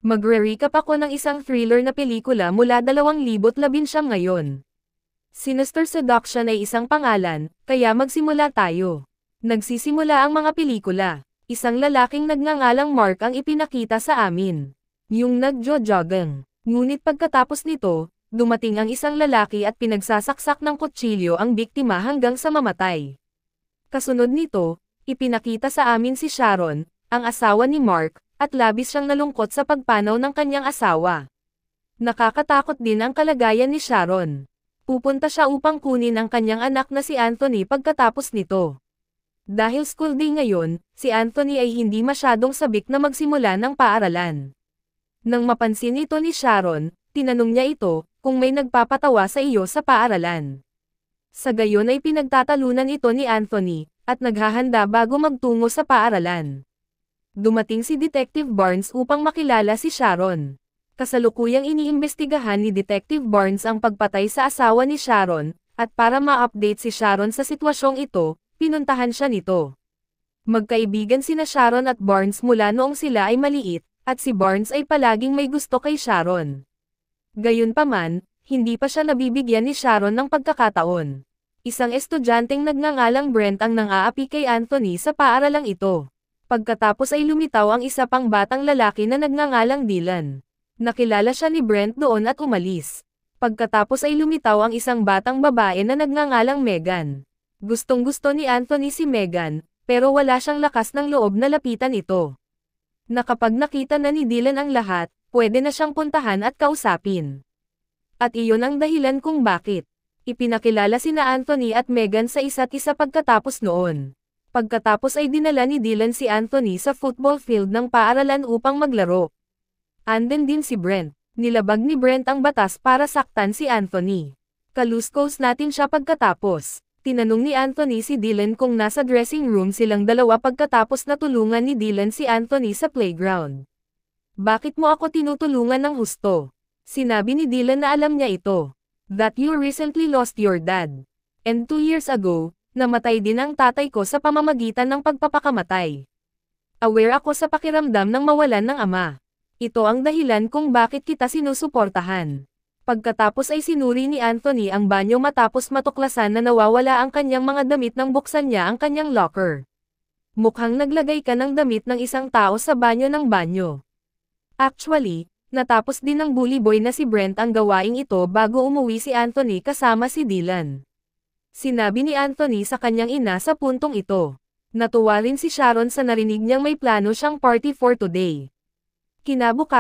Magre-recap ako ng isang thriller na pelikula mula 2019 ngayon. Sinister Seduction ay isang pangalan, kaya magsimula tayo. Nagsisimula ang mga pelikula. Isang lalaking nagngangalang Mark ang ipinakita sa amin. Yung nagjo-jogging. Ngunit pagkatapos nito, dumating ang isang lalaki at pinagsasaksak ng kutsilyo ang biktima hanggang sa mamatay. Kasunod nito, ipinakita sa amin si Sharon, ang asawa ni Mark, at labis siyang nalungkot sa pagpanaw ng kanyang asawa. Nakakatakot din ang kalagayan ni Sharon. Pupunta siya upang kunin ang kanyang anak na si Anthony pagkatapos nito. Dahil school day ngayon, si Anthony ay hindi masyadong sabik na magsimula ng paaralan. Nang mapansin ito ni Sharon, tinanong niya ito, kung may nagpapatawa sa iyo sa paaralan. Sa gayon ay pinagtatalunan ito ni Anthony, at naghahanda bago magtungo sa paaralan. Dumating si Detective Barnes upang makilala si Sharon. Kasalukuyang iniimbestigahan ni Detective Barnes ang pagpatay sa asawa ni Sharon, at para ma-update si Sharon sa sitwasyong ito, pinuntahan siya nito. Magkaibigan sina Sharon at Barnes mula noong sila ay maliit, at si Barnes ay palaging may gusto kay Sharon. Gayunpaman, hindi pa siya nabibigyan ni Sharon ng pagkakataon. Isang estudyanteng nagngangalang Brent ang nang-aapi kay Anthony sa paaralang ito. Pagkatapos ay lumitaw ang isa pang batang lalaki na nagngangalang Dylan. Nakilala siya ni Brent doon at umalis. Pagkatapos ay lumitaw ang isang batang babae na nagngangalang Megan. Gustong-gusto ni Anthony si Megan, pero wala siyang lakas ng loob na lapitan ito. Kapag nakita na ni Dylan ang lahat, pwede na siyang puntahan at kausapin. At iyon ang dahilan kung bakit ipinakilala sina Anthony at Megan sa isa't isa pagkatapos noon. Pagkatapos ay dinala ni Dylan si Anthony sa football field ng paaralan upang maglaro. Anden din si Brent. Nilabag ni Brent ang batas para saktan si Anthony. Kaluskos natin siya pagkatapos. Tinanong ni Anthony si Dylan kung nasa dressing room silang dalawa pagkatapos natulungan ni Dylan si Anthony sa playground. Bakit mo ako tinutulungan ng husto? Sinabi ni Dylan na alam niya ito. That you recently lost your dad. And 2 years ago, namatay din ang tatay ko sa pamamagitan ng pagpapakamatay. Aware ako sa pakiramdam ng mawalan ng ama. Ito ang dahilan kung bakit kita sinusuportahan. Pagkatapos ay sinuri ni Anthony ang banyo matapos matuklasan na nawawala ang kanyang mga damit nang buksan niya ang kanyang locker. Mukhang naglagay ka ng damit ng isang tao sa banyo ng banyo. Actually, natapos din ng bully boy na si Brent ang gawaing ito bago umuwi si Anthony kasama si Dylan. Sinabi ni Anthony sa kanyang ina sa puntong ito. Natuwa rin si Sharon sa narinig niyang may plano siyang party for today. Kinabukasan